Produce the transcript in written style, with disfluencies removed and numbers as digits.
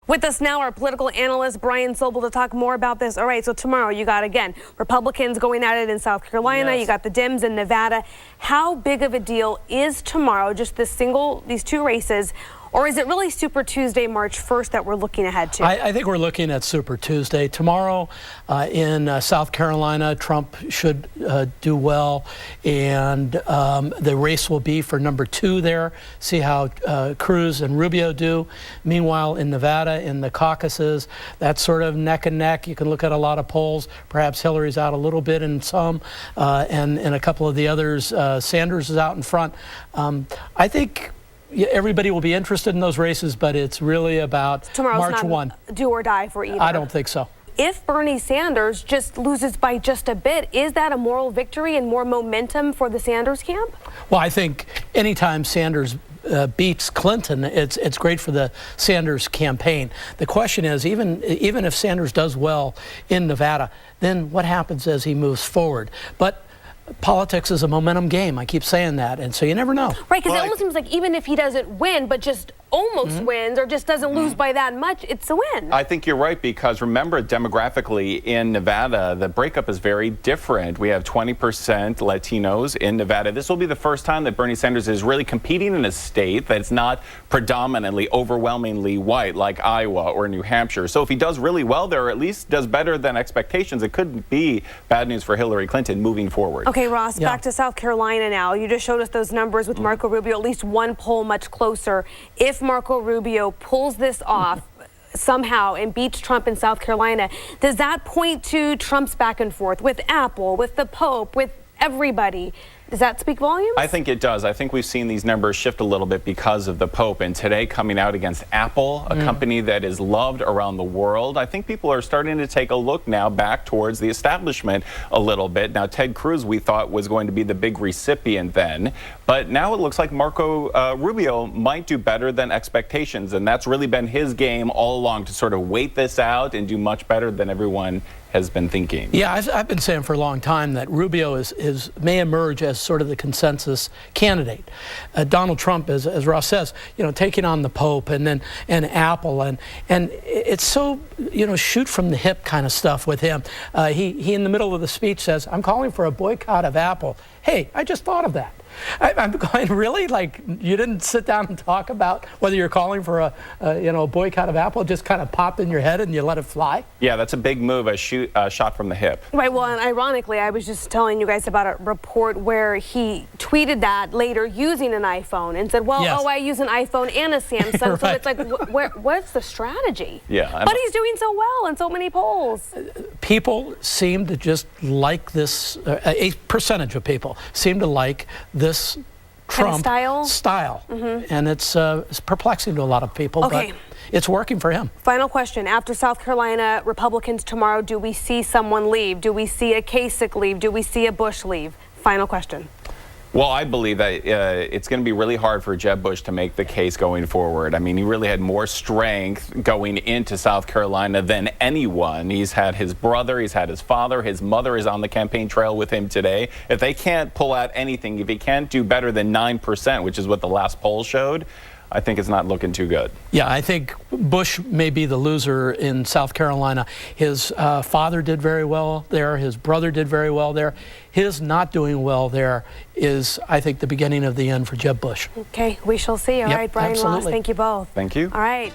With us now, our political analyst, Brian Sobel, to talk more about this. All right, so tomorrow you got, again, Republicans going at it in South Carolina. Yes. You got the Dems in Nevada. How big of a deal is tomorrow, just these two races? Or is it really Super Tuesday, March 1st, that we're looking ahead to? I think we're looking at Super Tuesday. Tomorrow in South Carolina, Trump should do well, and the race will be for number 2 there. See how Cruz and Rubio do. Meanwhile, in Nevada, in the caucuses, that's sort of neck and neck. You can look at a lot of polls. Perhaps Hillary's out a little bit in some, and a couple of the others, Sanders is out in front. I think everybody will be interested in those races, but it's really about March 1. Do or die for either. I don't think so. If Bernie Sanders just loses by just a bit, is that a moral victory and more momentum for the Sanders camp? Well, I think anytime Sanders beats Clinton, it's great for the Sanders campaign. The question is, even if Sanders does well in Nevada, then what happens as he moves forward? But politics is a momentum game. I keep saying that, and so you never know. Right, because it almost seems like even if he doesn't win, but just almost wins or just doesn't lose by that much, it's a win. I think you're right, because remember, demographically in Nevada, the breakup is very different. We have 20% Latinos in Nevada. This will be the first time that Bernie Sanders is really competing in a state that's not predominantly, overwhelmingly white, like Iowa or New Hampshire. So if he does really well there, or at least does better than expectations, it could be bad news for Hillary Clinton moving forward. Okay, Ross, back to South Carolina now. You just showed us those numbers with Marco Rubio, at least one poll much closer. If Marco Rubio pulls this off somehow and beats Trump in South Carolina, does that point to Trump's back and forth with Apple, with the Pope, with everybody? Does that speak volumes? I think it does. I think we've seen these numbers shift a little bit because of the Pope, and today coming out against Apple, a company that is loved around the world. I think people are starting to take a look now back towards the establishment a little bit. Now, Ted Cruz, we thought, was going to be the big recipient then, but now it looks like Marco Rubio might do better than expectations, and that's really been his game all along, to sort of wait this out and do much better than everyone has been thinking. Yeah, I've been saying for a long time that Rubio may emerge as sort of the consensus candidate. Donald Trump, as Ross says, taking on the Pope and Apple, and it's so, shoot from the hip kind of stuff with him. He in the middle of the speech says, "I'm calling for a boycott of Apple." Hey, I just thought of that. I'm going, really? Like, you didn't sit down and talk about whether you're calling for a boycott of Apple? It just kind of popped in your head and you let it fly? Yeah, that's a big move, a shot from the hip. Right, well, and ironically, I was just telling you guys about a report where he tweeted that later using an iPhone and said, well, oh, I use an iPhone and a Samsung. Right. So it's like, what's the strategy? Yeah. But he's doing so well in so many polls. People seem to just like this, a percentage of people seem to like this Trump style. And it's perplexing to a lot of people, but it's working for him. Final question. After South Carolina, Republicans tomorrow, do we see someone leave? Do we see a Kasich leave? Do we see a Bush leave? Final question. Well, I believe that it's going to be really hard for Jeb Bush to make the case going forward. I mean, he really had more strength going into South Carolina than anyone. He's had his brother, he's had his father, his mother is on the campaign trail with him today. If they can't pull out anything, if he can't do better than 9%, which is what the last poll showed, I think it's not looking too good. Yeah, I think Bush may be the loser in South Carolina. His father did very well there. His brother did very well there. His not doing well there is, I think, the beginning of the end for Jeb Bush. Okay, we shall see. All right, Brian, Ross, thank you both. Thank you. All right.